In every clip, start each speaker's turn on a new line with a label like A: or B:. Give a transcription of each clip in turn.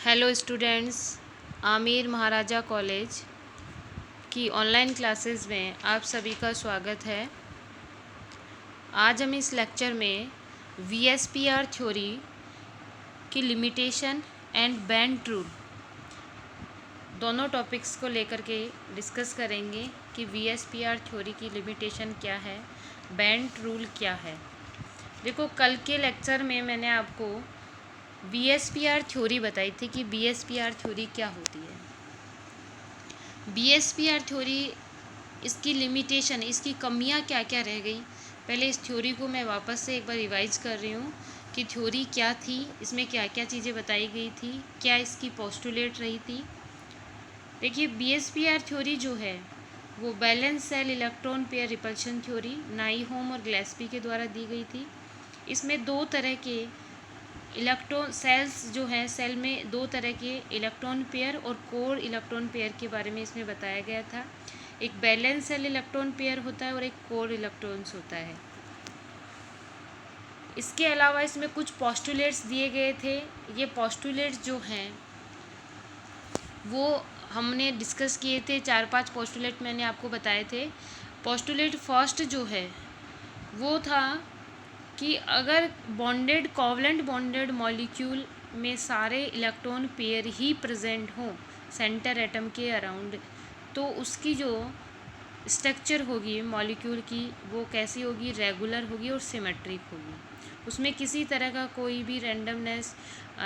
A: Hello students, Aamir महाराजा college की online classes में आप सभी का स्वागत है। आज हम इस लेक्चर में वीएसपीआर थ्योरी की लिमिटेशन एंड बैंड रूल दोनों टॉपिक्स को लेकर के डिस्कस करेंगे कि वीएसपीआर थ्योरी की लिमिटेशन क्या है, बैंड रूल क्या है। देखो, कल के लेक्चर में मैंने आपको वीएसपीआर थ्योरी बताई थी कि वीएसपीआर थ्योरी क्या होती है। वीएसपीआर थ्योरी, इसकी लिमिटेशन, इसकी कमियां क्या क्या रह गई। पहले इस थ्योरी को मैं वापस से एक बार रिवाइज कर रही हूँ कि थ्योरी क्या थी, इसमें क्या क्या चीज़ें बताई गई थी, क्या इसकी पोस्टुलेट रही थी। देखिए, वीएसपीआर थ्योरी जो है वो valence shell electron pair repulsion theory नाइहोम और ग्लेस्पी के द्वारा दी गई थी। इसमें दो तरह के इलेक्ट्रॉन सेल्स जो हैं, सेल में दो तरह के इलेक्ट्रॉन पेयर और कोर इलेक्ट्रॉन पेयर के बारे में इसमें बताया गया था। एक बैलेंस सेल इलेक्ट्रॉन पेयर होता है और एक कोर इलेक्ट्रॉन्स होता है। इसके अलावा इसमें कुछ पोस्टुलेट्स दिए गए थे। ये पोस्टुलेट्स जो हैं वो हमने डिस्कस किए थे। 4-5 पोस्टुलेट मैंने आपको बताए थे। पोस्टुलेट फर्स्ट जो है वो था कि अगर बॉन्डेड कोवलेंट बॉन्डेड मॉलिक्यूल में सारे इलेक्ट्रॉन पेयर ही प्रेजेंट हों सेंटर एटम के अराउंड, तो उसकी जो स्ट्रक्चर होगी मॉलिक्यूल की वो कैसी होगी, रेगुलर होगी और सिमेट्रिक होगी। उसमें किसी तरह का कोई भी रैंडमनेस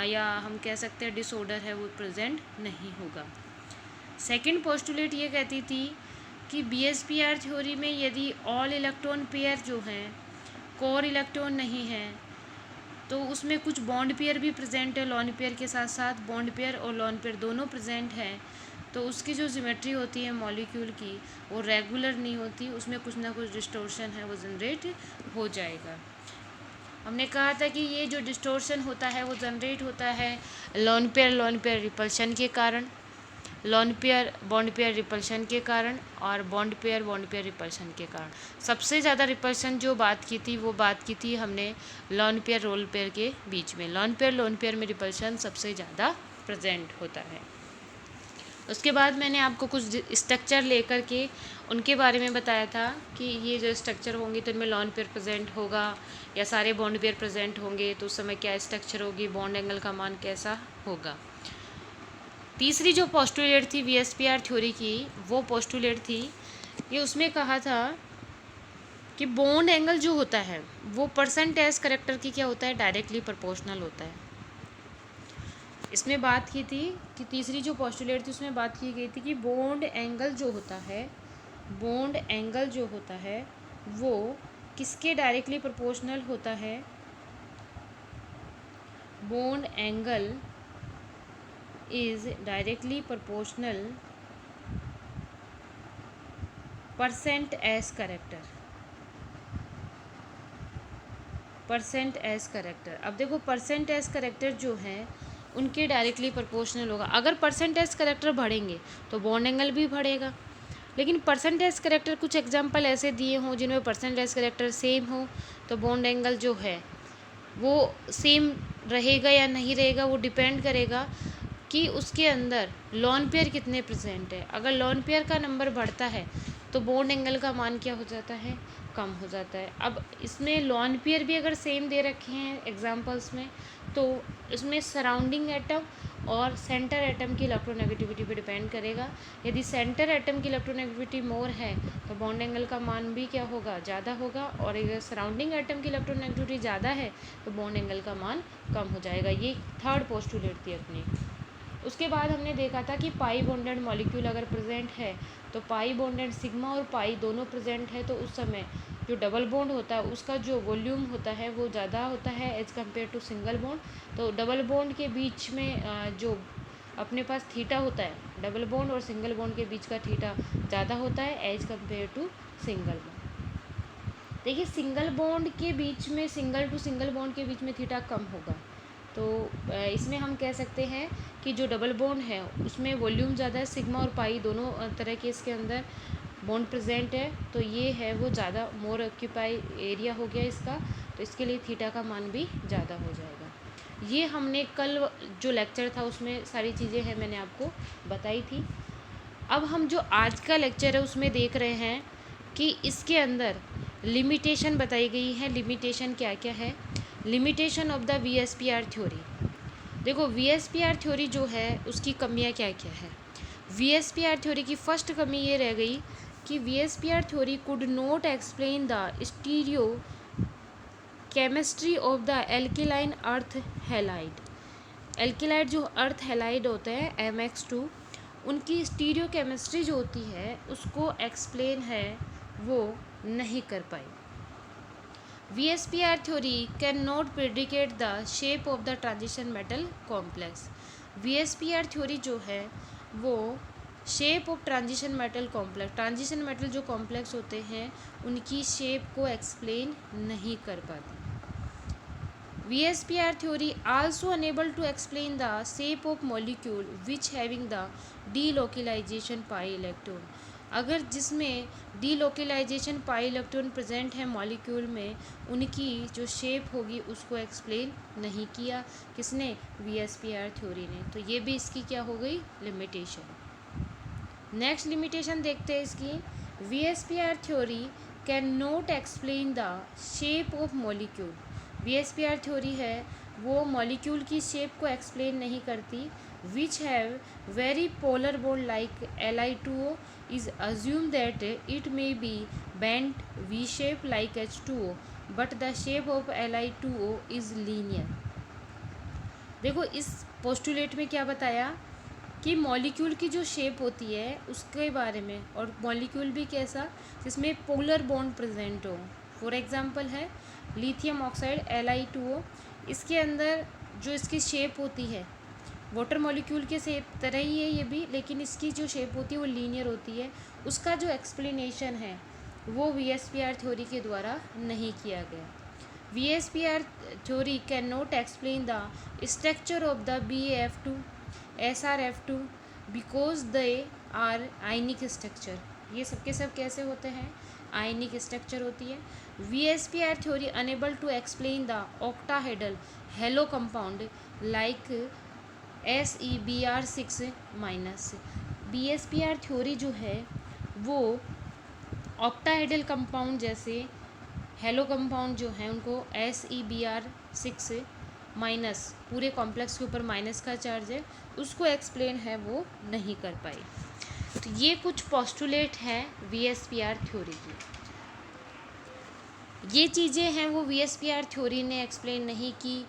A: या हम कह सकते हैं डिसऑर्डर है वो प्रेजेंट नहीं होगा। सेकंड पोस्टुलेट ये कहती थी कि वीएसपीआर थ्योरी में यदि ऑल इलेक्ट्रॉन पेयर जो हैं कोर इलेक्ट्रॉन नहीं है तो उसमें कुछ बॉन्ड पेयर भी प्रेजेंट है, लॉन पेयर के साथ साथ बॉन्ड पेयर और लॉन पेयर दोनों प्रेजेंट हैं, तो उसकी जो ज्योमेट्री होती है मॉलिक्यूल की वो रेगुलर नहीं होती, उसमें कुछ ना कुछ डिस्टोर्शन है वो जनरेट हो जाएगा। हमने कहा था कि ये जो डिस्टोर्शन होता है वो जनरेट होता है लॉन पेयर रिपल्शन के कारण, lone pair bond pair repulsion के कारण और बॉन्ड पेयर रिपल्शन के कारण। सबसे ज़्यादा रिपल्शन जो बात की थी वो बात की थी हमने लॉन पेयर रोल पेयर के बीच में। लोन पेयर में रिपल्शन सबसे ज़्यादा प्रेजेंट होता है। उसके बाद मैंने आपको कुछ स्ट्रक्चर लेकर के उनके बारे में बताया था कि ये जो स्ट्रक्चर होंगे तो इनमें लॉन पेयर प्रेजेंट होगा या सारे बॉन्ड पेयर प्रेजेंट होंगे तो उस समय क्या स्ट्रक्चर होगी, बॉन्ड एंगल का मान कैसा होगा। तीसरी जो पोस्टुलेट थी वीएसपीआर थ्योरी की वो पोस्टुलेट थी, ये उसमें कहा था कि बॉन्ड एंगल जो होता है वो परसेंटेज करैक्टर की क्या होता है, डायरेक्टली प्रोपोर्शनल होता है। इसमें बात की थी कि तीसरी जो पोस्टुलेट थी उसमें बात की गई थी कि बॉन्ड एंगल जो होता है वो किसके डायरेक्टली प्रोपोर्शनल होता है। Bond angle is directly proportional percent S character. अब देखो, परसेंट एज करेक्टर जो है उनके डायरेक्टली प्रोपोर्शनल होगा। अगर परसेंट एज करेक्टर बढ़ेंगे तो बॉन्ड एंगल भी बढ़ेगा, लेकिन परसेंट एज करेक्टर कुछ एग्जांपल ऐसे दिए हों जिनमें परसेंट एज करेक्टर सेम हो तो बॉन्ड एंगल जो है वो सेम रहेगा या नहीं रहेगा, वो डिपेंड करेगा कि उसके अंदर लॉन पेयर कितने प्रेजेंट है। अगर लॉन पेयर का नंबर बढ़ता है तो बॉन्ड एंगल का मान क्या हो जाता है, कम हो जाता है। अब इसमें लॉन पेयर भी अगर सेम दे रखे हैं एग्जांपल्स में तो इसमें सराउंडिंग एटम और सेंटर एटम की इलेक्ट्रोनेगेटिविटी पे डिपेंड करेगा। यदि सेंटर एटम की इलेक्ट्रोनेगेटिविटी मोर है तो बॉन्ड एंगल का मान भी क्या होगा, ज़्यादा होगा, और अगर सराउंडिंग एटम की इलेक्ट्रोनेगेटिविटी ज़्यादा है तो बॉन्ड एंगल का मान कम हो जाएगा। ये थर्ड पोस्टुलेट थी अपनी। उसके बाद हमने देखा था कि पाई बॉन्डेड मॉलिक्यूल अगर प्रेजेंट है तो पाई बॉन्डेड सिग्मा और पाई दोनों प्रेजेंट है तो उस समय जो डबल बॉन्ड होता है उसका जो वॉल्यूम होता है वो ज़्यादा होता है as compare to single bond. तो डबल बॉन्ड के बीच में जो अपने पास थीटा होता है, डबल बॉन्ड और सिंगल बॉन्ड के बीच का थीटा ज़्यादा होता है as compare to single bond. देखिए, सिंगल बॉन्ड के बीच में, सिंगल टू सिंगल बॉन्ड के बीच में थीटा कम होगा, तो इसमें हम कह सकते हैं कि जो डबल बॉन्ड है उसमें वॉल्यूम ज़्यादा है, सिग्मा और पाई दोनों तरह के इसके अंदर बॉन्ड प्रेजेंट है, तो ये है वो ज़्यादा मोर ऑक्यूपाई एरिया हो गया इसका, तो इसके लिए थीटा का मान भी ज़्यादा हो जाएगा। ये हमने कल जो लेक्चर था उसमें सारी चीज़ें हैं मैंने आपको बताई थी। अब हम जो आज का लेक्चर है उसमें देख रहे हैं कि इसके अंदर लिमिटेशन बताई गई है। लिमिटेशन क्या क्या है? Limitation of the VSPR theory. देखो VSPR थ्योरी जो है उसकी कमियां क्या क्या है। VSPR थ्योरी की फर्स्ट कमी ये रह गई कि VSPR theory could not explain the stereo chemistry of the alkaline earth halide. Alkaline जो अर्थ हैलाइड होते हैं MX2, उनकी स्टीरियो केमिस्ट्री जो होती है उसको एक्सप्लेन है वो नहीं कर पाई। VSPR theory can not predicate the shape of the transition metal complex. VSPR theory जो है वो shape of transition metal complex, transition metal जो कॉम्प्लेक्स होते हैं उनकी शेप को एक्सप्लेन नहीं कर पाती। VSPR theory also unable to explain the shape of molecule which having the delocalization pi electron। अगर जिसमें delocalization pi electron प्रेजेंट है मॉलिक्यूल में, उनकी जो शेप होगी उसको एक्सप्लेन नहीं किया। किसने? VSPR थ्योरी ने। तो ये भी इसकी क्या हो गई? लिमिटेशन। नेक्स्ट लिमिटेशन देखते हैं इसकी। VSPR theory can not explain the shape of molecule. VSPR theory है वो मॉलिक्यूल की शेप को एक्सप्लेन नहीं करती। Which have very polar bond like Li2O is assume that it may be bent V shape like H2O but the shape of Li2O is linear. देखो इस postulate में क्या बताया कि मॉलिक्यूल की जो शेप होती है उसके बारे में, और मॉलिक्यूल भी कैसा? जिसमें पोलर बॉन्ड प्रेजेंट हो। फॉर एग्जांपल है लिथियम ऑक्साइड Li2O। इसके अंदर जो इसकी शेप होती है वाटर मॉलिक्यूल के शेप तरह ही है ये भी, लेकिन इसकी जो शेप होती है वो लीनियर होती है। उसका जो एक्सप्लेनेशन है वो VSPR थ्योरी के द्वारा नहीं किया गया। VSPR theory can not explain the structure of the BaF2 SrF2 because they are ionic structure. ये सबके सब कैसे होते हैं? आयनिक स्ट्रक्चर होती है। VSPR theory unable to explain the octahedral halo compound like SeBr6-। VSPR theory जो है वो ऑक्टाहेड्रल कंपाउंड जैसे हेलो कंपाउंड जो हैं उनको SeBr6- पूरे कॉम्प्लेक्स के ऊपर माइनस का चार्ज है, उसको एक्सप्लेन है वो नहीं कर पाई। तो ये कुछ पोस्टुलेट हैं VSPR थ्योरी की। ये चीज़ें हैं वो VSPR थ्योरी ने एक्सप्लेन नहीं की।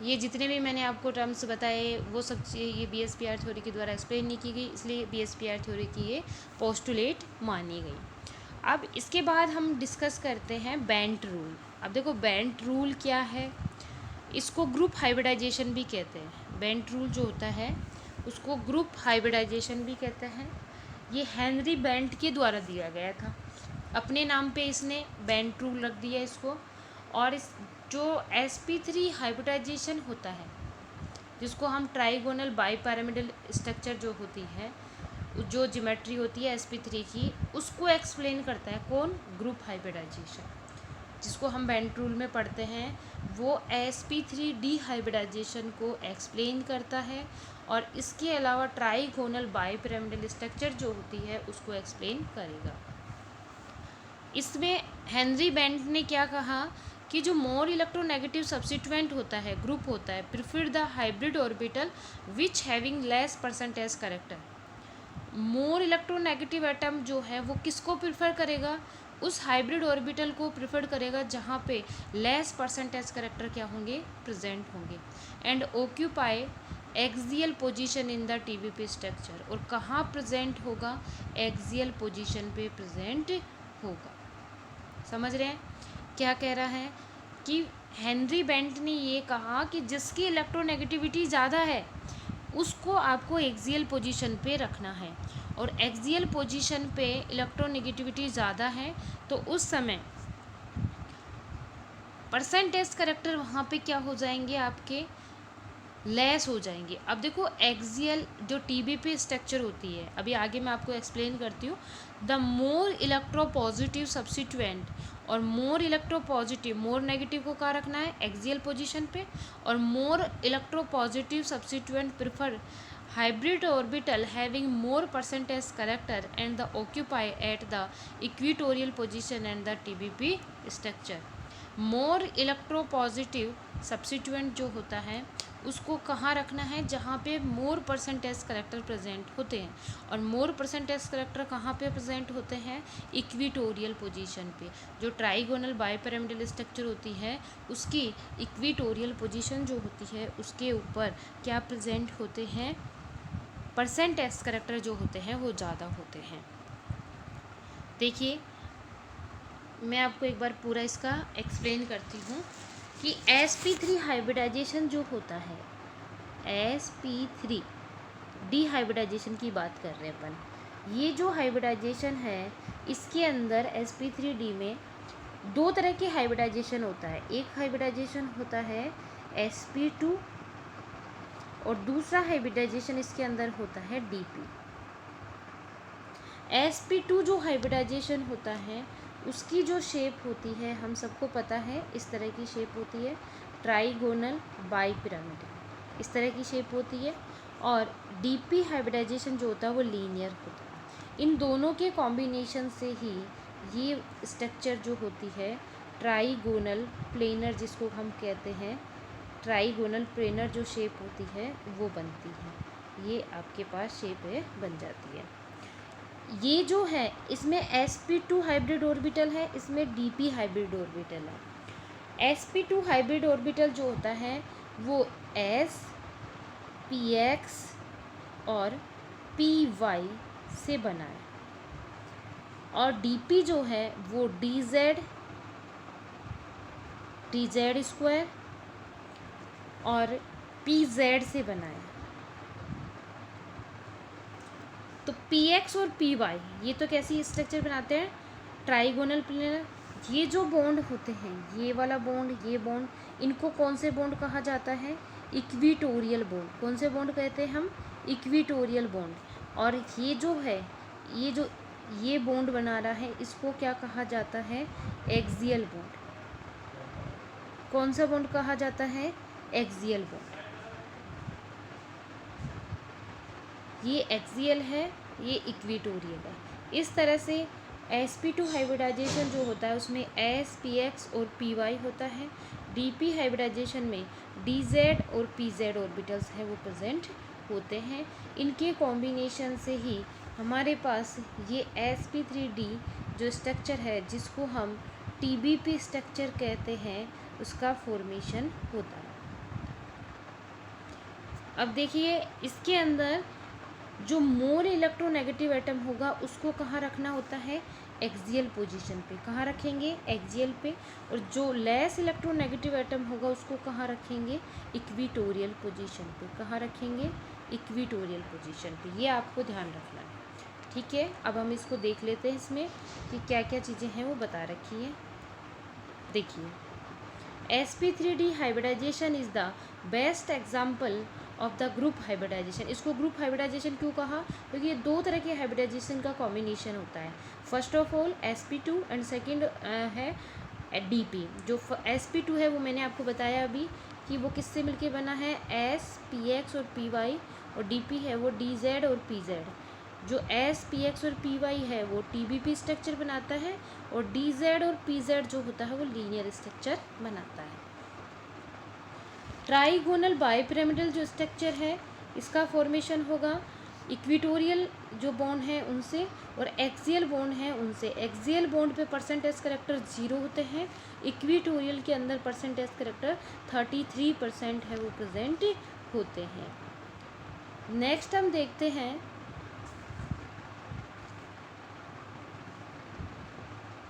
A: ये जितने भी मैंने आपको टर्म्स बताए वो सब ये VSPR थ्योरी के द्वारा एक्सप्लेन नहीं की गई, इसलिए VSPR थ्योरी की ये पोस्टुलेट मानी गई। अब इसके बाद हम डिस्कस करते हैं बेंट रूल। अब देखो बेंट रूल क्या है? इसको ग्रुप हाइब्रिडाइजेशन भी कहते हैं। बेंट रूल जो होता है उसको ग्रुप हाइब्रिडाइजेशन भी कहते हैं। ये हेनरी बेंट के द्वारा दिया गया था, अपने नाम पे इसने बेंट रूल रख दिया इसको। और इस जो sp3 हाइब्रिडाइजेशन होता है जिसको हम ट्राइगोनल बाईपैरामिडल स्ट्रक्चर जो होती है, जो ज्योमेट्री होती है sp3 की, उसको एक्सप्लेन करता है कौन? ग्रुप हाइब्रिडाइजेशन, जिसको हम बेंट रूल में पढ़ते हैं। वो sp3 डिहाइब्रिडाइजेशन को एक्सप्लेन करता है, और इसके अलावा ट्राइगोनल बाईपैरामिडल स्ट्रक्चर जो होती है उसको एक्सप्लेन करेगा। इसमें हेनरी बेंट ने क्या कहा कि जो मोर इलेक्ट्रोनेगेटिव सब्स्टिट्यूएंट होता है, ग्रुप होता है, prefer the hybrid orbital which having less percentage character. More electronegative atom जो है वो किसको प्रिफर करेगा? उस हाइब्रिड ऑर्बिटल को प्रिफर करेगा जहाँ पे लेस परसेंटेज करेक्टर क्या होंगे? प्रेजेंट होंगे। And occupy axial position in the TBP structure. और कहाँ प्रेजेंट होगा? एक्सियल पोजीशन पे प्रेजेंट होगा। समझ रहे हैं क्या कह रहा है? कि हेनरी बेंट ने ये कहा कि जिसकी इलेक्ट्रोनेगेटिविटी ज़्यादा है उसको आपको एक्सियल पोजीशन पे रखना है, और एक्सियल पोजीशन पे इलेक्ट्रोनेगेटिविटी ज़्यादा है तो उस समय परसेंटेज करेक्टर वहाँ पे क्या हो जाएंगे? आपके लेस हो जाएंगे। अब देखो एक्सियल जो TBP स्ट्रक्चर होती है, अभी आगे मैं आपको एक्सप्लेन करती हूँ। द मोर इलेक्ट्रोपॉजिटिव सब्स्टिट्यूएंट और मोर इलेक्ट्रोपॉजिटिव, मोर नेगेटिव को कहाँ रखना है, एक्सियल पोजीशन पे, और more electropositive substituent prefer hybrid orbital having more percentage character and the occupy at the equatorial position and the TBP structure. More electropositive substituent जो होता है उसको कहाँ रखना है, जहाँ पे मोर परसेंटेज करेक्टर प्रेजेंट होते हैं, और मोर परसेंटेज करेक्टर कहाँ पे प्रेजेंट होते हैं, इक्विटोरियल पोजीशन पे। जो ट्राइगोनल बाइपिरामिडल स्ट्रक्चर होती है उसकी इक्विटोरियल पोजीशन जो होती है उसके ऊपर क्या प्रेजेंट होते हैं, परसेंटेज करेक्टर जो होते हैं वो ज़्यादा होते हैं। देखिए मैं आपको एक बार पूरा इसका एक्सप्लेन करती हूँ कि sp3 हाइब्रिडाइजेशन जो होता है, sp3 डिहाइब्रिडाइजेशन की बात कर रहे हैं अपन। ये जो हाइब्रिडाइजेशन है इसके अंदर sp3d में दो तरह के हाइब्रिडाइजेशन होता है। एक हाइब्रिडाइजेशन होता है sp2 और दूसरा हाइब्रिडाइजेशन इसके अंदर होता है dp। sp2 जो हाइब्रिडाइजेशन होता है उसकी जो शेप होती है हम सबको पता है, इस तरह की शेप होती है, ट्राइगोनल बाइपिरामिडल, इस तरह की शेप होती है। और dp हाइब्रिडाइजेशन जो होता है वो लीनियर होता है। इन दोनों के कॉम्बिनेशन से ही ये स्ट्रक्चर जो होती है ट्राइगोनल प्लेनर जिसको हम कहते हैं, ट्राइगोनल प्लेनर जो शेप होती है वो बनती है। ये आपके पास शेप है बन जाती है। ये जो है इसमें sp2 हाइब्रिड ऑर्बिटल है, इसमें dp हाइब्रिड ऑर्बिटल है। sp2 हाइब्रिड ऑर्बिटल जो होता है वो s px और py से बना है, और dp जो है वो dz स्क्वायर और pz से बना है। तो px और py ये तो कैसी स्ट्रक्चर बनाते हैं, ट्राइगोनल प्लेनर। ये जो बॉन्ड होते हैं, ये वाला बॉन्ड, ये बॉन्ड, इनको कौन से बॉन्ड कहा जाता है, इक्विटोरियल बॉन्ड। कौन से बॉन्ड कहते हैं हम, इक्विटोरियल बॉन्ड। और ये जो है, ये जो ये बॉन्ड बना रहा है इसको क्या कहा जाता है, एक्सियल बॉन्ड। कौन सा बॉन्ड कहा जाता है, एक्सियल बॉन्ड। ये एक्सियल है, ये इक्विटोरियल है। इस तरह से sp2 हाइब्रिडाइजेशन जो होता है उसमें s px और py होता है। dp हाइब्रिडाइजेशन में dz और pz ऑर्बिटल्स है वो प्रेजेंट होते हैं। इनके कॉम्बिनेशन से ही हमारे पास ये sp3d जो स्ट्रक्चर है जिसको हम tbp स्ट्रक्चर कहते हैं उसका फॉर्मेशन होता है। अब देखिए इसके अंदर जो मोर इलेक्ट्रोनेगेटिव एटम होगा उसको कहाँ रखना होता है, एक्सियल पोजीशन पे। कहाँ रखेंगे, एक्सियल पे। और जो लेस इलेक्ट्रोनेगेटिव एटम होगा उसको कहाँ रखेंगे, इक्विटोरियल पोजीशन पे। कहाँ रखेंगे, इक्विटोरियल पोजीशन पे। ये आपको ध्यान रखना है, ठीक है। अब हम इसको देख लेते हैं इसमें कि क्या क्या चीज़ें हैं वो बता रखी है। देखिए sp3d hybridization is the best example of the group hybridization. इसको ग्रुप हाइब्रिडाइजेशन क्यों कहा, क्योंकि ये दो तरह के हाइब्रिडाइजेशन का कॉम्बिनेशन होता है। First of all sp2 and second है dp। जो sp2 है वो मैंने आपको बताया अभी कि वो किससे मिलके बना है, s px और py, और dp है वो dz और pz। जो s px और py है वो tbp स्ट्रक्चर बनाता है, और dz और pz जो होता है वो लीनियर स्ट्रक्चर बनाता है। ट्राइगोनल बाइपिरामिडल जो स्ट्रक्चर है इसका फॉर्मेशन होगा इक्विटोरियल जो बॉन्ड है उनसे, और एक्सियल बॉन्ड है उनसे। एक्सियल बॉन्ड पे परसेंटेज करेक्टर 0 होते हैं, इक्विटोरियल के अंदर परसेंटेज करेक्टर 33% है वो प्रेजेंट होते हैं। नेक्स्ट हम देखते हैं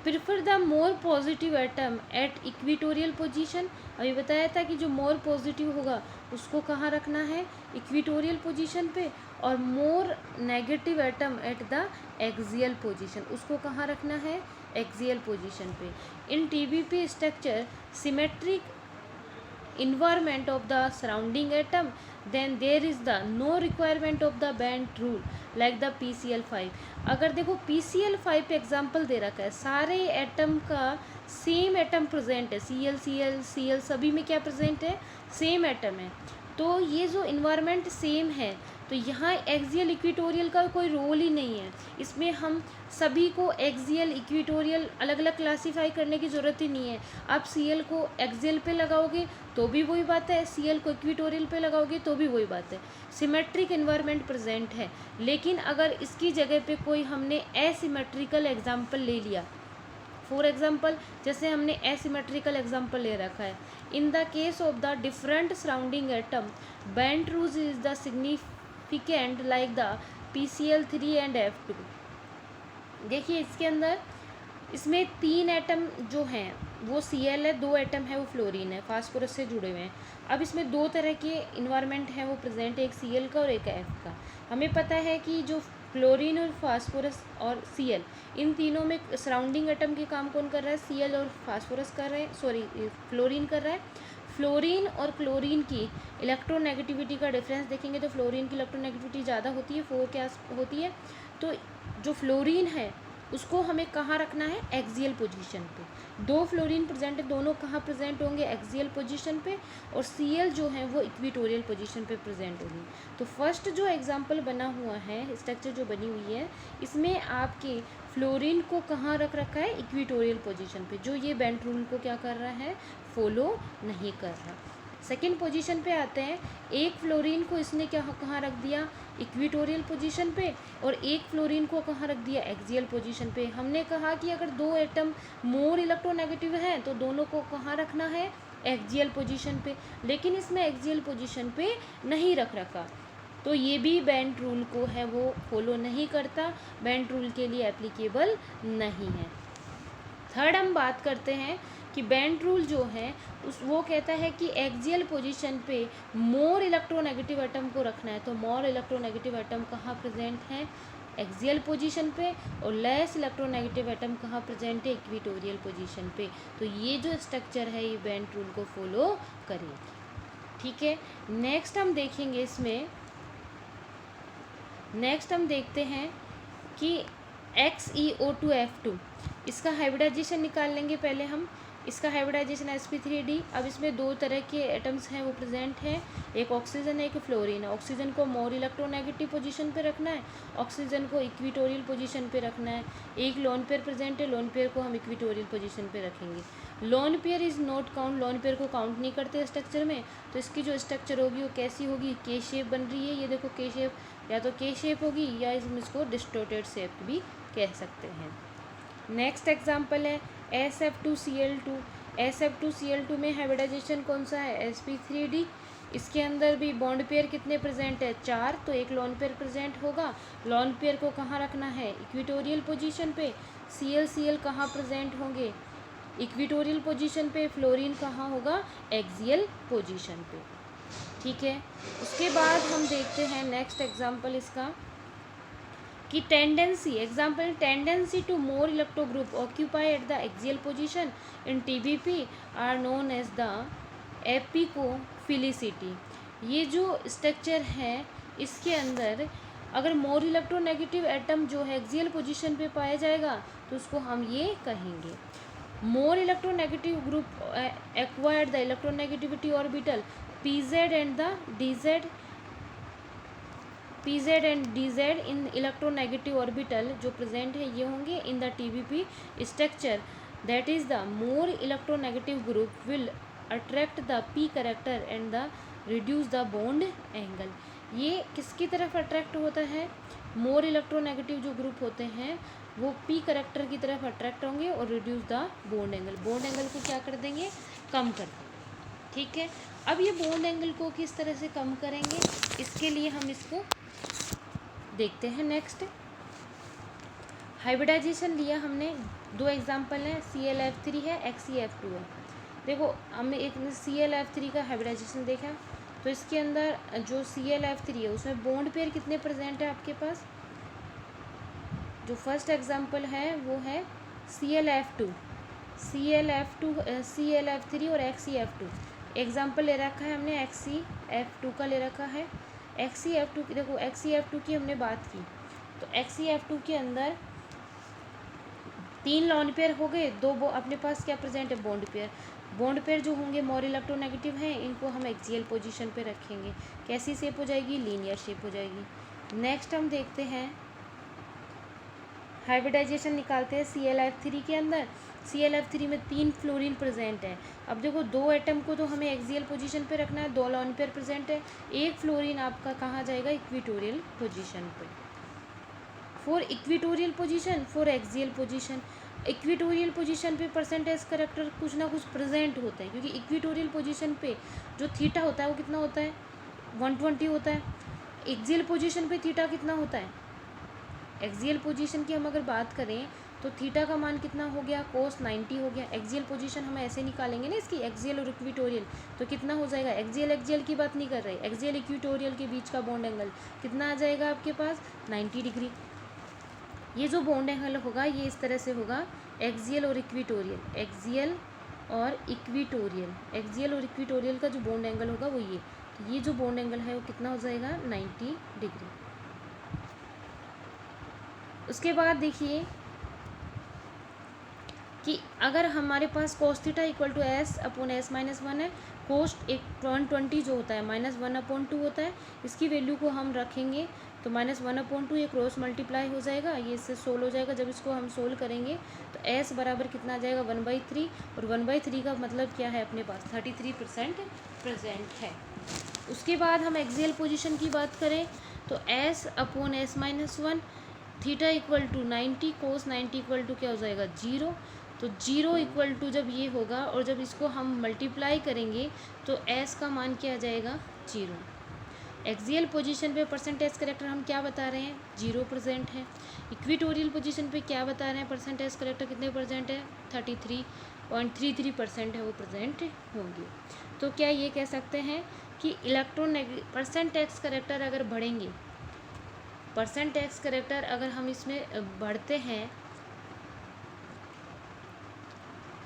A: prefer the more positive atom at equatorial position. अभी बताया था कि जो मोर पॉजिटिव होगा उसको कहाँ रखना है, इक्विटोरियल पोजीशन पे, और more negative atom at the axial position उसको कहाँ रखना है, एक्सियल पोजीशन पे। In TBP structure symmetric environment of the surrounding atom, then there is the no requirement of the band rule like the PCl5। अगर देखो PCl5 पे example दे रखा है, सारे एटम का सेम एटम प्रेजेंट है, Cl सभी में क्या प्रेजेंट है, सेम एटम है, तो ये जो इन्वायरमेंट सेम है, तो यहाँ एक्सियल इक्वेटोरियल का कोई रोल ही नहीं है। इसमें हम सभी को एक्सियल इक्वेटोरियल अलग अलग क्लासीफाई करने की ज़रूरत ही नहीं है। आप Cl को एक्सियल पे लगाओगे तो भी वही बात है, Cl को इक्वेटोरियल पे लगाओगे तो भी वही बात है, सिमेट्रिक इन्वायरमेंट प्रेजेंट है। लेकिन अगर इसकी जगह पे कोई हमने एसिमेट्रिकल एग्जाम्पल ले लिया, फॉर एग्जाम्पल जैसे हमने एसिमेट्रिकल एग्जाम्पल ले रखा है, इन the case of the different surrounding atom band rules is the significant like the PCl3 and F2। देखिए इसके अंदर इसमें 3 एटम जो हैं वो Cl है, 2 एटम है वो फ्लोरीन है, फास्फोरस से जुड़े हुए हैं। अब इसमें 2 तरह के इन्वायरमेंट हैं वो प्रेजेंट है, एक Cl का और एक F का। हमें पता है कि जो फ्लोरीन और फास्फोरस और Cl, इन तीनों में सराउंडिंग एटम के काम कौन कर रहा है, Cl और फास्फोरस कर रहे हैं, सॉरी फ्लोरीन कर रहा है। फ्लोरीन और क्लोरीन की इलेक्ट्रोनेगेटिविटी का डिफरेंस देखेंगे तो फ्लोरीन की इलेक्ट्रोनेगेटिविटी ज़्यादा होती है, 4 के आस होती है। तो जो फ्लोरीन है उसको हमें कहाँ रखना है, एक्सियल पोजीशन पे। 2 फ्लोरीन प्रेजेंट है, दोनों कहाँ प्रेजेंट होंगे, एक्सियल पोजीशन पे, और Cl जो है वो इक्वेटोरियल पोजीशन पे प्रेजेंट होगी। तो फर्स्ट जो एग्जांपल बना हुआ है, स्ट्रक्चर जो बनी हुई है, इसमें आपके फ्लोरीन को कहाँ रख रखा है, इक्वेटोरियल पोजीशन पे, जो ये बेंट रूल को क्या कर रहा है, फॉलो नहीं कर रहा। सेकेंड पोजीशन पे आते हैं, एक फ्लोरीन को इसने क्या कहाँ रख दिया, इक्वेटोरियल पोजीशन पे, और एक फ्लोरीन को कहाँ रख दिया, एक्सियल पोजीशन पे। हमने कहा कि अगर 2 एटम मोर इलेक्ट्रोनेगेटिव हैं तो दोनों को कहाँ रखना है, एक्सियल पोजीशन पे, लेकिन इसमें एक्सियल पोजीशन पे नहीं रख रखा, तो ये भी बेंट रूल को है वो फॉलो नहीं करता, बेंट रूल के लिए एप्लीकेबल नहीं है। थर्ड हम बात करते हैं कि बेंट रूल जो है वो कहता है कि एक्सियल पोजीशन पे मोर इलेक्ट्रोनेगेटिव एटम को रखना है, तो मोर इलेक्ट्रोनेगेटिव एटम कहाँ प्रेजेंट है, एक्सियल पोजीशन पे, और लेस इलेक्ट्रोनेगेटिव एटम कहाँ प्रेजेंट है, इक्वेटोरियल पोजीशन पे। तो ये जो स्ट्रक्चर है ये बेंट रूल को फॉलो करेगी। ठीक है, नेक्स्ट हम देखेंगे इसमें, नेक्स्ट हम देखते हैं कि XeO2F2, इसका हाइब्रिडाइजेशन निकाल लेंगे पहले हम। इसका हाइब्रिडाइजेशन sp3d। अब इसमें 2 तरह के एटम्स हैं वो प्रेजेंट हैं, एक ऑक्सीजन है, एक फ्लोरीन है। ऑक्सीजन को मोर इलेक्ट्रोनेगेटिव पोजीशन पे रखना है, ऑक्सीजन को इक्वेटोरियल पोजीशन पे रखना है। एक लोन पेयर प्रेजेंट है, लोन पेयर को हम इक्वेटोरियल पोजीशन पे रखेंगे। Lone pair is not count, lone pair को काउंट नहीं करते स्ट्रक्चर में, तो इसकी जो स्ट्रक्चर होगी वो कैसी होगी, के शेप बन रही है, ये देखो के शेप, या तो के शेप होगी या इसको डिस्टोर्टेड शेप भी कह सकते हैं। नेक्स्ट एग्जांपल है SF2Cl2। SF2Cl2 में हाइब्रिडाइजेशन कौन सा है, sp3d। इसके अंदर भी बॉन्ड पेयर कितने प्रेजेंट है, 4, तो एक लोन पेयर प्रेजेंट होगा। लोन पेयर को कहाँ रखना है, इक्वेटोरियल पोजीशन पे। Cl कहाँ प्रेजेंट होंगे, इक्वेटोरियल पोजीशन पे। फ्लोरीन कहाँ होगा, एक्सियल पोजीशन पे। ठीक है, उसके बाद हम देखते हैं नेक्स्ट एग्जांपल इसका कि tendency, example tendency to more electro group occupy at the axial position in TBP are known as the apicophilicity. ये जो स्ट्रक्चर है इसके अंदर अगर मोर इलेक्ट्रोनेगेटिव एटम जो है एक्सियल पोजीशन पे पाया जाएगा तो उसको हम ये कहेंगे। More electronegative group acquired the electronegativity orbital PZ and the PZ and DZ in electronegative orbital जो प्रेजेंट है ये होंगे in the TBP structure, that is the more electronegative group will attract the P character and the reduce the bond angle. ये किसकी तरफ attract होता है, more electronegative जो ग्रुप होते हैं वो P कैरेक्टर की तरफ अट्रैक्ट होंगे और reduce the bond angle, bond angle को क्या कर देंगे, कम कर देंगे। ठीक है, अब ये बॉन्ड एंगल को किस तरह से कम करेंगे, इसके लिए हम इसको देखते हैं। नेक्स्ट हाइब्रिडाइजेशन लिया हमने, 2 एग्जांपल हैं, ClF3 है, XeF2 है। देखो हमने एक ClF3 का हाइब्रिडाइजेशन देखा, तो इसके अंदर जो ClF3 है उसमें बॉन्ड पेयर कितने प्रेजेंट है आपके पास, जो फर्स्ट एग्जांपल है वो है ClF2, ClF3 और XeF2। एग्जाम्पल ले रखा है हमने XeF2 का ले रखा है। XeF2 की देखो, XeF2 की हमने बात की तो XeF2 के अंदर 3 लॉन पेयर हो गए, 2 अपने पास क्या प्रेजेंट है, बॉन्ड पेयर। बॉन्ड पेयर जो होंगे मोर इलेक्ट्रोनेगेटिव हैं, इनको हम एक्सियल पोजीशन पे रखेंगे। कैसी शेप हो जाएगी, लीनियर शेप हो जाएगी। नेक्स्ट हम देखते हैं हाइब्रिडाइजेशन निकालते हैं ClF3 के अंदर। ClF3 में 3 फ्लोरीन प्रेजेंट है। अब देखो 2 एटम को तो हमें एक्सियल पोजीशन पे रखना है, 2 लॉन पेयर प्रेजेंट है, एक फ्लोरीन आपका कहाँ जाएगा, इक्विटोरियल पोजीशन पे। For equatorial position, for axial position. Equatorial position पे परसेंटेज करेक्टर कुछ ना कुछ प्रेजेंट होते हैं, क्योंकि इक्विटोरियल पोजीशन पे जो थीटा होता है वो कितना होता है, 120 होता है। एक्सियल पोजीशन पे थीटा कितना होता है, एक्सियल पोजीशन की हम अगर बात करें तो थीटा का मान कितना हो गया, cos 90 हो गया। एक्सियल पोजीशन हम ऐसे निकालेंगे ना इसकी, एक्सियल और इक्विटोरियल, तो कितना हो जाएगा, एक्सियल की बात नहीं कर रहे, एक्सियल इक्विटोरियल के बीच का बॉन्ड एंगल कितना आ जाएगा आपके पास, 90 डिग्री। ये जो बॉन्ड एंगल होगा ये इस तरह से होगा, एक्सियल और इक्विटोरियल, एक्सियल और इक्विटोरियल, एक्सियल और इक्विटोरियल का जो बॉन्ड एंगल होगा वो ये, तो ये जो बॉन्ड एंगल है वो कितना हो जाएगा, 90 डिग्री। उसके बाद देखिए कि अगर हमारे पास cos theta equal to S/S-1 है, cos 120 जो होता है -1/2 होता है, इसकी वैल्यू को हम रखेंगे तो -1/2 ये क्रॉस मल्टीप्लाई हो जाएगा, ये इससे सोल्व हो जाएगा। जब इसको हम सोल्व करेंगे तो S बराबर कितना आ जाएगा, 1/3, और 1/3 का मतलब क्या है, अपने पास 33% प्रेजेंट है। उसके बाद हम एक्सियल पोजीशन की बात करें तो S/S-1 theta equal to 90, cos 90 equal to क्या हो जाएगा, 0। तो 0 इक्वल टू जब ये होगा और जब इसको हम मल्टीप्लाई करेंगे तो S का मान क्या आ जाएगा, 0। एक्सियल पोजीशन पे परसेंटेज करेक्टर हम क्या बता रहे हैं, 0 प्रेजेंट है। इक्विटोरियल पोजीशन पे क्या बता रहे हैं, परसेंटेज करेक्टर कितने प्रेजेंट है, 33.33% है वो प्रेजेंट होंगे। तो क्या ये कह सकते हैं कि परसेंटेज करेक्टर अगर बढ़ेंगे, परसेंटेज करेक्टर अगर हम इसमें बढ़ते हैं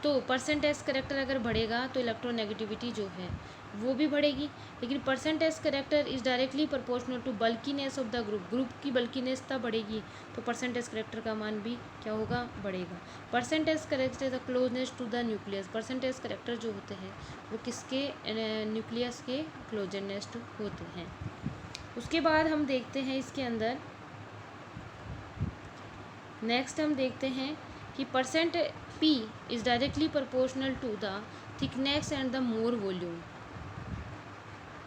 A: तो परसेंटेज करेक्टर अगर बढ़ेगा तो इलेक्ट्रोनेगेटिविटी जो है वो भी बढ़ेगी। लेकिन percentage character is directly proportional to bulkiness of the group की बल्कीनेसता बढ़ेगी तो परसेंटेज करेक्टर का मान भी क्या होगा, बढ़ेगा। Percentage character the closeness to the nucleus, percentage character जो होते हैं वो किसके, न्यूक्लियस के क्लोजनेस्ट होते हैं। उसके बाद हम देखते हैं इसके अंदर, नेक्स्ट हम देखते हैं कि percent P is directly proportional to the thickness and the more volume.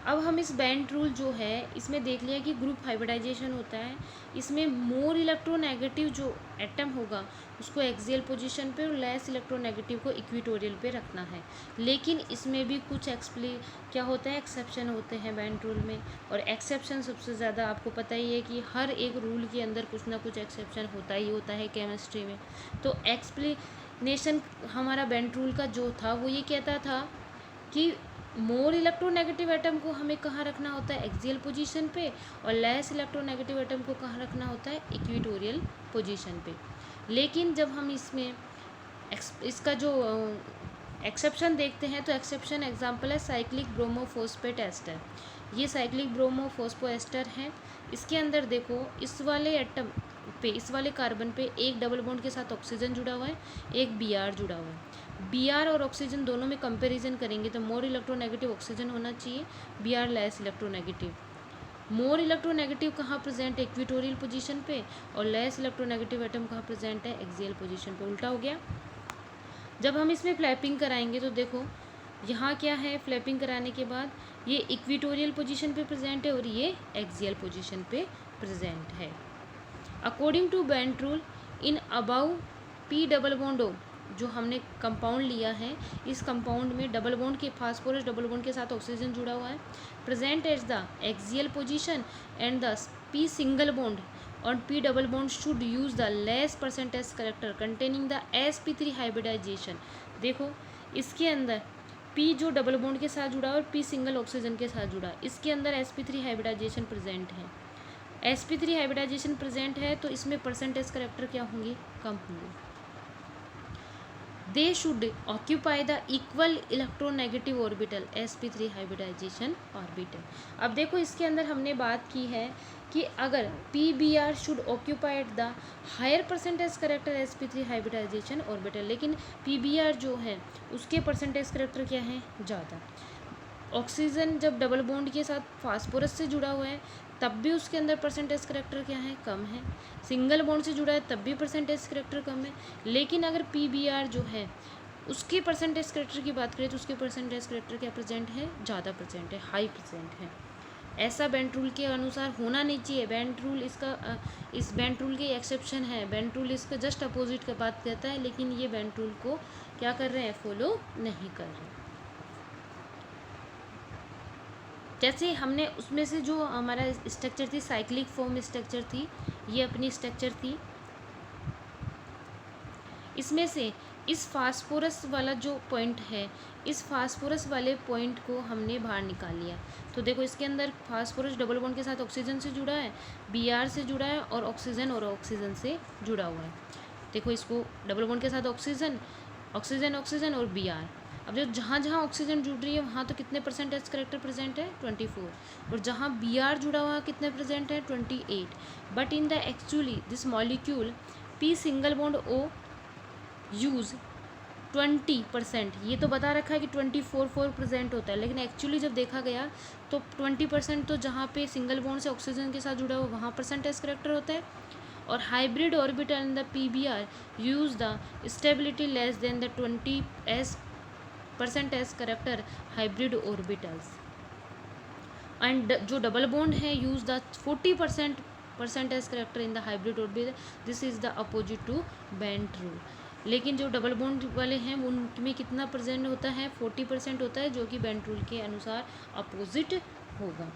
A: अब हम इस बैंड रूल जो है इसमें देख लिया कि ग्रुप हाइब्रिडाइजेशन होता है, इसमें मोर इलेक्ट्रोनेगेटिव जो एटम होगा उसको एक्सियल पोजीशन पे और लेस इलेक्ट्रोनेगेटिव को इक्विटोरियल पे रखना है। लेकिन इसमें भी कुछ क्या होता है, एक्सेप्शन होते हैं बैंड रूल में, और एक्सेप्शन सबसे ज़्यादा आपको पता ही है कि हर एक रूल के अंदर कुछ ना कुछ एक्सेप्शन होता ही होता है केमिस्ट्री में। तो एक्सप्लेनेशन हमारा बैंड रूल का जो था वो ये कहता था कि मोर इलेक्ट्रोनेगेटिव एटम को हमें कहाँ रखना होता है, एक्सियल पोजीशन पे, और लेस इलेक्ट्रोनेगेटिव एटम को कहाँ रखना होता है, इक्विटोरियल पोजीशन पे। लेकिन जब हम इसमें इसका जो एक्सेप्शन देखते हैं तो एक्सेप्शन एग्जांपल है साइक्लिक ब्रोमोफॉस्फेट एस्टर। ये साइक्लिक ब्रोमोफॉस्फोएस्टर है। इसके अंदर देखो इस वाले एटम पे, इस वाले कार्बन पे एक डबल बॉन्ड के साथ ऑक्सीजन जुड़ा हुआ है, एक Br जुड़ा हुआ है। Br और ऑक्सीजन दोनों में कंपैरिजन करेंगे तो मोर इलेक्ट्रोनेगेटिव ऑक्सीजन होना चाहिए, Br less electronegative. More electronegative कहाँ प्रेजेंट है, इक्विटोरियल पोजीशन पे, और लेस इलेक्ट्रोनेगेटिव एटम कहाँ प्रेजेंट है, एक्सियल पोजीशन पे। उल्टा हो गया। जब हम इसमें फ्लैपिंग कराएंगे तो देखो यहाँ क्या है, फ्लैपिंग कराने के बाद ये इक्विटोरियल पोजीशन पे प्रेजेंट है और ये एक्सियल पोजीशन पे प्रेजेंट है। According to band rule in above P double bond O जो हमने कंपाउंड लिया है, इस कंपाउंड में डबल बॉन्ड के फास्फोरस डबल बॉन्ड के साथ ऑक्सीजन जुड़ा हुआ है, present at the axial position and the P single bond और P double bond should use the less percentage character containing the sp3 hybridization. देखो इसके अंदर P जो डबल बॉन्ड के साथ जुड़ा और P सिंगल ऑक्सीजन के साथ जुड़ा, इसके अंदर sp3 हाइब्रिडाइजेशन प्रेजेंट है। sp3 हाइब्रिडाइजेशन प्रेजेंट है तो इसमें परसेंटेज करेक्टर क्या होंगे, कम होंगे। They should occupy the equal electronegative orbital sp3 hybridization orbital. अब देखो इसके अंदर हमने बात की है कि अगर PBr should occupied the higher percentage character sp3 hybridization orbital, लेकिन PBr जो है उसके परसेंटेज करेक्टर क्या है, ज़्यादा। ऑक्सीजन जब डबल बॉन्ड के साथ फास्फोरस से जुड़ा हुआ है तब भी उसके अंदर परसेंटेज करेक्टर क्या है, कम है। सिंगल बॉन्ड से जुड़ा है तब भी परसेंटेज करेक्टर कम है। लेकिन अगर PBr जो है उसके परसेंटेज करेक्टर की बात करें तो उसके परसेंटेज करेक्टर क्या प्रेजेंट है, ज़्यादा प्रेजेंट है, हाई प्रेजेंट है। ऐसा बेंट रूल के अनुसार होना नहीं चाहिए। बेंट रूल इसका इस बेंट रूल के एक्सेप्शन है। बेंट रूल इसका जस्ट अपोजिट का बात कहता है, लेकिन ये बेंट रूल को क्या कर रहे हैं, फॉलो नहीं कर रहे। जैसे हमने उसमें से जो हमारा स्ट्रक्चर थी, साइक्लिक फॉर्म स्ट्रक्चर थी, ये अपनी स्ट्रक्चर थी। इसमें से इस फास्फोरस वाला जो पॉइंट है, इस फास्फोरस वाले पॉइंट को हमने बाहर निकाल लिया। तो देखो इसके अंदर फास्फोरस डबल बॉन्ड के साथ ऑक्सीजन से जुड़ा है, Br से जुड़ा है और ऑक्सीजन से जुड़ा हुआ है। देखो इसको डबल बॉन्ड के साथ ऑक्सीजन ऑक्सीजन ऑक्सीजन और Br। अब जो जहाँ जहाँ ऑक्सीजन जुड़ रही है वहाँ तो कितने परसेंटेज करेक्टर प्रेजेंट है, 24। और जहाँ Br जुड़ा हुआ कितने प्रेजेंट है, 28। But in the actually this molecule P single bond O use 20%। ये तो बता रखा है कि 24 प्रेजेंट होता है, लेकिन एक्चुअली जब देखा गया तो 20% तो जहाँ पे सिंगल बॉन्ड से ऑक्सीजन के साथ जुड़ा हुआ वहाँ परसेंटेज करेक्टर होता है। और hybrid orbital in the PBr use the stability less than the 20 percentage character hybrid orbitals. And जो डबल बॉन्ड है use the 40% percentage character in the hybrid orbital. This is the opposite to bent rule. लेकिन जो double bond वाले हैं उनमें कितना present होता है, 40% होता है, जो कि बेंट रूल के अनुसार अपोजिट होगा।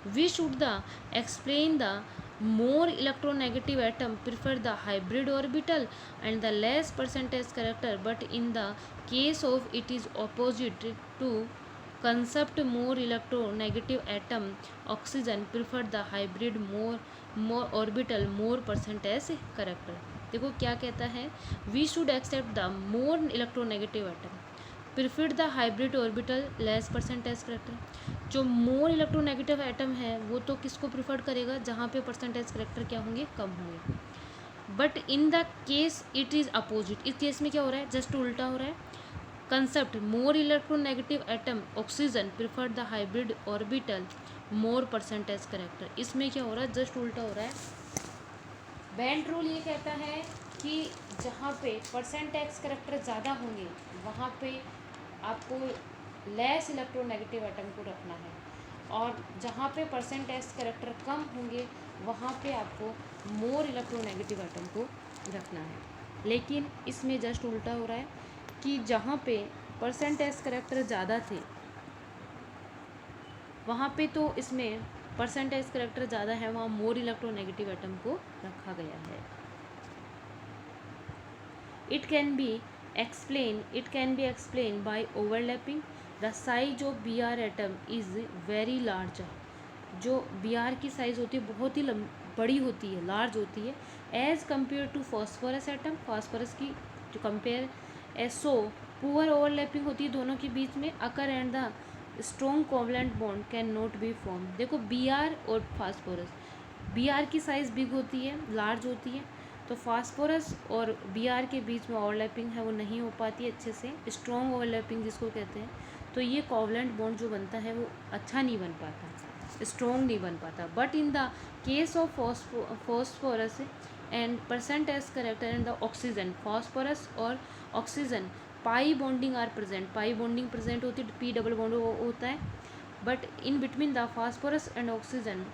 A: We should the explain the more electronegative atom prefer the hybrid orbital and the less percentage character, but in the case of it is opposite to concept more electronegative atom oxygen prefer the hybrid more orbital more percentage character। देखो क्या कहता है, we should accept the more electronegative atom preferred the hybrid orbital less percentage character. जो more electronegative atom है वो तो किसको preferred करेगा, जहाँ पे परसेंटेज करेक्टर क्या होंगे, कम होंगे। But in the case it is opposite. इस केस में क्या हो रहा है, जस्ट उल्टा हो रहा है। Concept more electronegative atom oxygen preferred the hybrid orbital more percentage character. इसमें क्या हो रहा है, जस्ट उल्टा हो रहा है। बेंट रूल ये कहता है कि जहाँ पे परसेंटेज करेक्टर ज़्यादा होंगे वहाँ पे आपको लेस इलेक्ट्रोनेगेटिव एटम को रखना है, और जहाँ पे परसेंटेज करेक्टर कम होंगे वहाँ पे आपको मोर इलेक्ट्रोनेगेटिव एटम को रखना है। लेकिन इसमें जस्ट उल्टा हो रहा है कि जहाँ पे परसेंटेज करेक्टर ज़्यादा थे वहाँ पे तो इसमें परसेंटेज करेक्टर ज़्यादा है, वहाँ मोर इलेक्ट्रोनेगेटिव एटम को रखा गया है। It can be explained by overlapping. The size of Br atom is very large. जो Br की साइज़ होती है बहुत ही बड़ी होती है, लार्ज होती है, as compare to phosphorus atom, phosphorus की जो कंपेयर सो पुअर ओवरलैपिंग होती है दोनों के बीच में। Occur and the strong covalent bond can not be form. देखो Br और फास्फोरस, Br की साइज़ बिग होती है, लार्ज होती है, तो फास्फोरस और Br के बीच में ओवरलैपिंग है वो नहीं हो पाती अच्छे से, स्ट्रॉन्ग ओवरलैपिंग जिसको कहते हैं। तो ये कोवलेंट बॉन्ड जो बनता है वो अच्छा नहीं बन पाता, स्ट्रॉन्ग नहीं बन पाता। But in the case of phosphorus and percentage character and the oxygen, phosphorus और oxygen pi bonding are present, pi bonding present होती है, P डबल बॉन्ड होता है। But in between the phosphorus and oxygen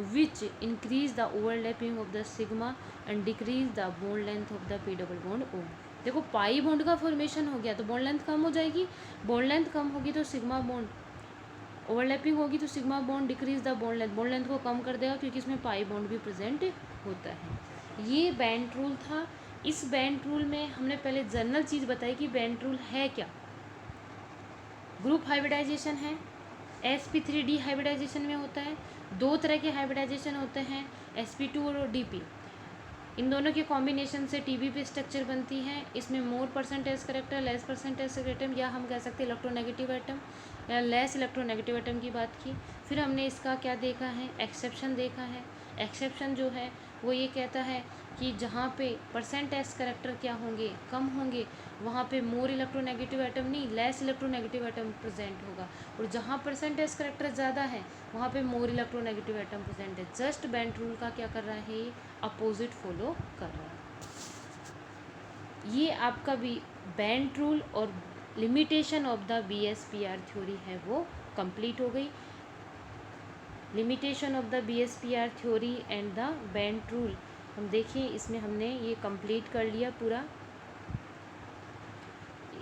A: which increase the overlapping of the sigma and decrease the bond length of the P double bond O। देखो pi bond का formation हो गया तो bond length कम हो जाएगी, bond length कम होगी तो sigma bond overlapping होगी तो sigma bond decrease the bond length को कम कर देगा, क्योंकि इसमें पाई बॉन्ड भी प्रेजेंट होता है। ये बेंट रूल था। इस बेंट रूल में हमने पहले जनरल चीज़ बताई कि बेंट रूल है क्या। ग्रुप हाइब्रिडाइजेशन है, sp3d हाइब्रिडाइजेशन में होता है। दो तरह के हाइब्रिडाइजेशन होते हैं, sp2 और dp। इन दोनों के कॉम्बिनेशन से TBP स्ट्रक्चर बनती है। इसमें more percentage character, less percentage character, या हम कह सकते हैं इलेक्ट्रोनेगेटिव एटम या लेस इलेक्ट्रोनेगेटिव एटम की बात की। फिर हमने इसका क्या देखा है, एक्सेप्शन देखा है। एक्सेप्शन जो है वो ये कहता है कि जहाँ पे परसेंटेज करेक्टर क्या होंगे, कम होंगे, वहाँ पे मोर इलेक्ट्रोनेगेटिव एटम नहीं, लेस इलेक्ट्रोनेगेटिव एटम प्रेजेंट होगा। और जहाँ परसेंटेज करेक्टर ज़्यादा है वहाँ पे मोर इलेक्ट्रोनेगेटिव एटम प्रेजेंट है। जस्ट बेंट रूल का क्या कर रहा है, ये अपोजिट फॉलो कर रहा है। ये आपका भी बेंट रूल और limitation of the BSPR theory है वो कंप्लीट हो गई। Limitation of the BSPR theory and the bent rule हम देखिए, इसमें हमने ये कंप्लीट कर लिया पूरा।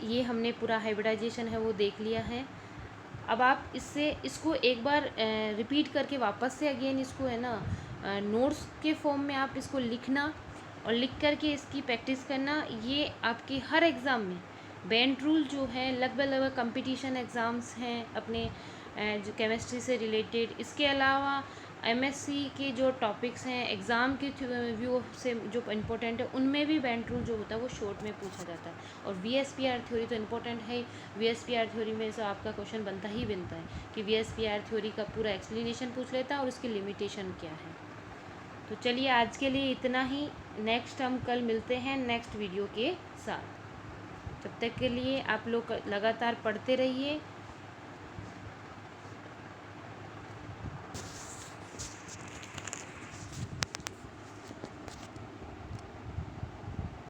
A: ये हमने पूरा हाइब्रिडाइजेशन है वो देख लिया है। अब आप इसको एक बार रिपीट करके वापस से अगेन इसको है ना नोट्स के फॉर्म में आप इसको लिखना और लिख करके इसकी प्रैक्टिस करना। ये आपके हर एग्ज़ाम में बेंट रूल जो है लगभग कंपटीशन एग्ज़ाम्स हैं अपने जो केमिस्ट्री से रिलेटेड, इसके अलावा MSc के जो टॉपिक्स हैं एग्ज़ाम के व्यू से जो इम्पोर्टेंट है उनमें भी बेंट रूल जो होता है वो शॉर्ट में पूछा जाता है। और VSPR थ्योरी तो इम्पोर्टेंट है। VSPR थ्योरी में से आपका क्वेश्चन बनता ही बनता है कि VSPR थ्योरी का पूरा एक्सप्लेनेशन पूछ लेता है और उसकी लिमिटेशन क्या है। तो चलिए आज के लिए इतना ही। नेक्स्ट हम कल मिलते हैं नेक्स्ट वीडियो के साथ। तब तक के लिए आप लोग लगातार पढ़ते रहिए।